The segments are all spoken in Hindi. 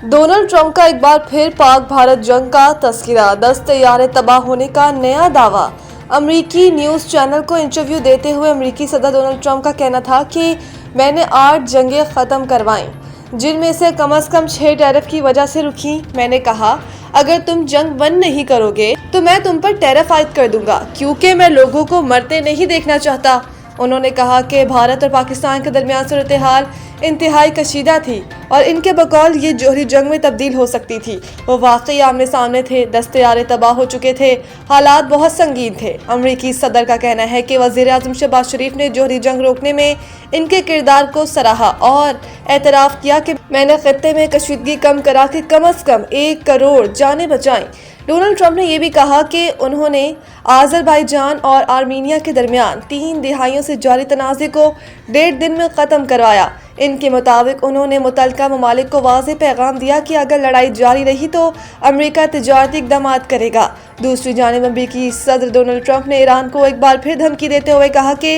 डोनाल्ड ट्रंप का एक बार फिर पाक भारत जंग का तस्करा, 10 तैयारे तबाह होने का नया दावा। अमेरिकी न्यूज़ चैनल को इंटरव्यू देते हुए अमेरिकी सदर डोनाल्ड ट्रंप का कहना था कि मैंने 8 जंगें ख़त्म करवाईं, जिनमें से कम 6 टैरिफ की वजह से रुकी। मैंने कहा, अगर तुम जंग बंद नहीं करोगे तो मैं तुम पर टैरिफ आयद कर दूंगा, क्योंकि मैं लोगों को मरते नहीं देखना चाहता। उन्होंने कहा कि भारत और पाकिस्तान के दरमियान सूरत-ए-हाल इंतहाई कशीदा थी और इनके बकौल ये जोहरी जंग में तब्दील हो सकती थी। वो वाकई आमने सामने थे, 10 तैयारे तबाह हो चुके थे, हालात बहुत संगीन थे। अमरीकी सदर का कहना है कि वज़ीर-ए-आज़म शहबाज शरीफ ने जोहरी जंग रोकने में इनके किरदार को सराहा और एतराफ़ किया कि मैंने खित्ते में कशीदगी कम करा के कम से कम 1 करोड़ जानें बचाईं। डोनाल्ड ट्रंप ने यह भी कहा कि उन्होंने अज़रबैजान और आर्मीनिया के दरमियान 3 दिहाइयों से जारी तनाज़े को 1.5 दिन में ख़त्म करवाया। इनके मुताबिक उन्होंने मुतल्लिका ममालिक को वाज़ेह पैगाम दिया कि अगर लड़ाई जारी रही तो अमेरिका तिजारती इक़दामात करेगा। दूसरी जानिब अमेरिकी सदर डोनाल्ड ट्रंप ने ईरान को एक बार फिर धमकी देते हुए कहा कि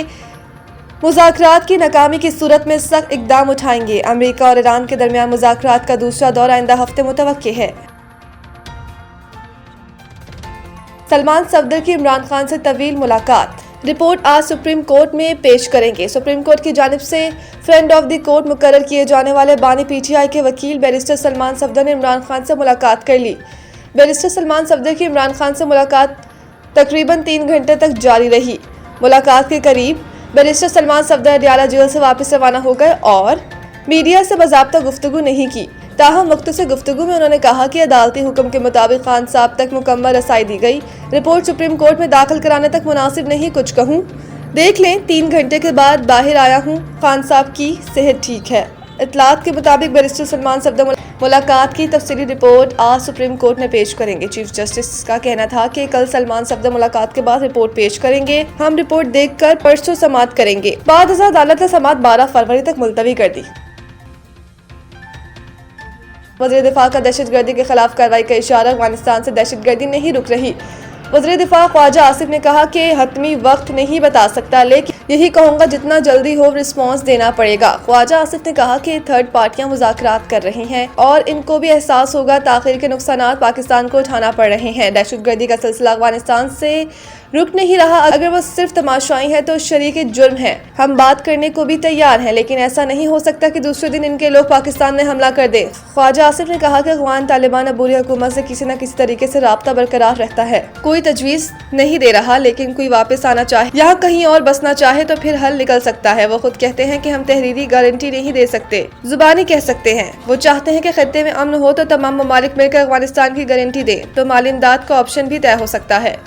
मुज़ाकरात की नाकामी की सूरत में सख्त इक़दाम उठाएंगे। अमेरिका और ईरान के दरमियान मुज़ाकरात का दूसरा दौर आइंदा हफ्ते मुतवक्किल है। सलमान सफदर की इमरान खान से तवील मुलाकात, रिपोर्ट आज सुप्रीम कोर्ट में पेश करेंगे। सुप्रीम कोर्ट की जानिब से फ्रेंड ऑफ द कोर्ट मुकर्रर किए जाने वाले बानी पीटीआई के वकील बैरिस्टर सलमान सफदर ने इमरान खान से मुलाकात कर ली। बैरिस्टर सलमान सफदर की इमरान खान से मुलाकात तकरीबन 3 घंटे तक जारी रही। मुलाकात के करीब बैरिस्टर सलमान सफदर अडियाला जेल से वापस रवाना हो गए और मीडिया से बाज़ाब्ता गुफ्तगू नहीं की। ताहम मुख्तसर गुफ्तगू में उन्होंने कहा कि अदालती हुक्म के मुताबिक खान साहब तक मुकम्मल रसाई दी गई। रिपोर्ट सुप्रीम कोर्ट में दाखिल कराने तक मुनासिब नहीं कुछ कहूँ, देख लें 3 घंटे के बाद बाहर आया हूँ, खान साहब की सेहत ठीक है। इतलात के मुताबिक बैरिस्टर सलमान सफदर मुलाकात की तफसीली रिपोर्ट आज सुप्रीम कोर्ट में पेश करेंगे। चीफ जस्टिस का कहना था कि कल सलमान सफदर मुलाकात के बाद रिपोर्ट पेश करेंगे। हम रिपोर्ट देखकर परसों समाअत करेंगे। बाद अदालत ने समाअत 12 फरवरी तक मुलतवी कर दी। वज़ीर दिफा का दहशतगर्दी के खिलाफ कार्रवाई का इशारा, अफगानिस्तान से दहशतगर्दी नहीं रुक रही। वज़ीर दिफा ख्वाजा आसिफ ने कहा कि हतमी वक्त नहीं बता सकता, लेकिन यही कहूँगा जितना जल्दी हो रिस्पॉन्स देना पड़ेगा। ख्वाजा आसिफ ने कहा कि थर्ड पार्टियां मुज़ाकरात कर रही हैं और इनको भी एहसास होगा ताख़ीर के नुकसानात पाकिस्तान को उठाना पड़ रहे हैं। दहशतगर्दी का सिलसिला अफगानिस्तान से रुक नहीं रहा। अगर वो सिर्फ तमाशाई है तो शरीक जुर्म है। हम बात करने को भी तैयार हैं, लेकिन ऐसा नहीं हो सकता कि दूसरे दिन इनके लोग पाकिस्तान में हमला कर दें। ख्वाजा आसिफ ने कहा कि अफगान तालिबान अबूरी हुकूमत से किसी न किसी तरीके से राब्ता बरकरार रहता है। कोई तजवीज़ नहीं दे रहा, लेकिन कोई वापस आना चाहे, यहाँ कहीं और बसना चाहे तो फिर हल निकल सकता है। वो खुद कहते हैं कि हम तहरीरी गारंटी नहीं दे सकते, जुबानी कह सकते हैं। वो चाहते हैं कि खत्ते में अमन हो तो तमाम ममालिक मिलकर अफगानिस्तान की गारंटी दे, तो माली इमदाद का ऑप्शन भी तय हो सकता है।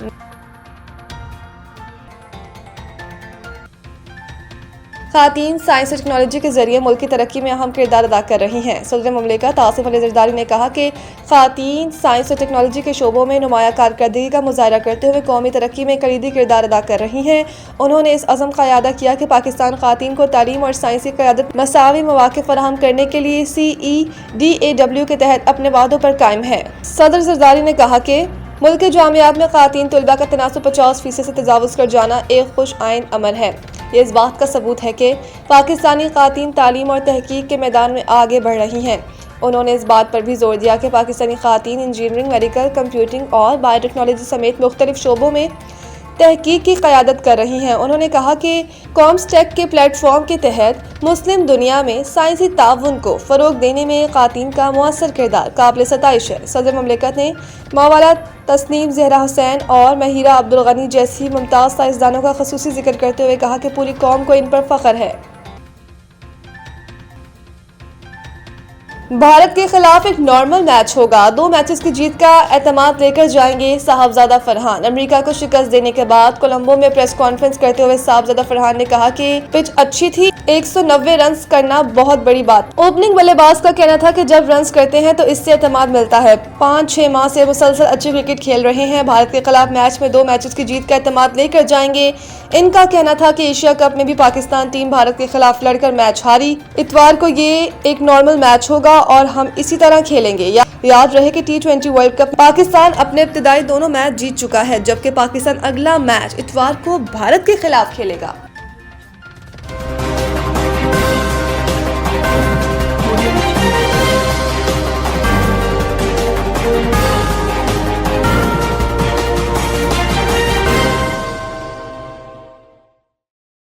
खातीन साइंस और टेक्नोलॉजी के जरिए मुल्क की तरक्की में अहम किरदार अदा कर रही हैं। सदर मुमलिकत आसिफ अली ज़रदारी ने कहा कि खातीन साइंस और टेक्नोलॉजी के शोबों में नुमाया कारकर्दगी का मुजाहरा करते हुए कौमी तरक्की में कलीदी किरदार अदा कर रही हैं। उन्होंने इस अज़म का इयादा किया कि पाकिस्तान खातीन को तालीम और साइंसी क़यादत मसावी मौक़े फराहम करने के लिए CEDAW के तहत अपने वादों पर कायम है। सदर ज़रदारी ने कहा कि मुल्क के जामियात में खातीन तलबा का तनासुब 50% से तजावुज़ कर जाना एक खुश आइन अमल है। ये इस बात का सबूत है कि पाकिस्तानी खातीन तालीम और तहकीक के मैदान में आगे बढ़ रही हैं। उन्होंने इस बात पर भी जोर दिया कि पाकिस्तानी खातीन इंजीनियरिंग, मेडिकल, कंप्यूटिंग और बायोटेक्नोलॉजी समेत मुख्तलिफ शोबों में तहकीक की क़यादत कर रही हैं। उन्होंने कहा कि कॉम्सटेक के प्लेटफॉर्म के तहत मुस्लिम दुनिया में साइंसी ताउन को फ़रोग देने में खातीन का मुअस्सर किरदार काबिल सताइश है। सदर मुमलिकत ने मौलाना तस्नीम ज़हरा हुसैन और महिरा अब्दुल गनी जैसी मुमताज़ साइंसदानों का ख़ुसूसी जिक्र करते हुए कहा कि पूरी कौम को इन पर फ़ख्र है। भारत के खिलाफ एक नॉर्मल मैच होगा, 2 मैचेस की जीत का एतमाद लेकर जाएंगे साहबजादा फरहान। अमेरिका को शिकस्त देने के बाद कोलंबो में प्रेस कॉन्फ्रेंस करते हुए साहबजादा फरहान ने कहा कि पिच अच्छी थी, 190 रन करना बहुत बड़ी बात। ओपनिंग बल्लेबाज का कहना था कि जब रन करते हैं तो इससे एतमाद मिलता है। 5-6 माह से मुसलसल अच्छी क्रिकेट खेल रहे हैं। भारत के खिलाफ मैच में 2 मैचेस की जीत का एतमाद लेकर जाएंगे। इनका कहना था कि एशिया कप में भी पाकिस्तान टीम भारत के खिलाफ लड़कर मैच हारी। इतवार को ये एक नॉर्मल मैच होगा और हम इसी तरह खेलेंगे। याद रहे कि T20 वर्ल्ड कप पाकिस्तान अपने इब्तिदाई दोनों मैच जीत चुका है, जबकि पाकिस्तान अगला मैच इतवार को भारत के खिलाफ खेलेगा।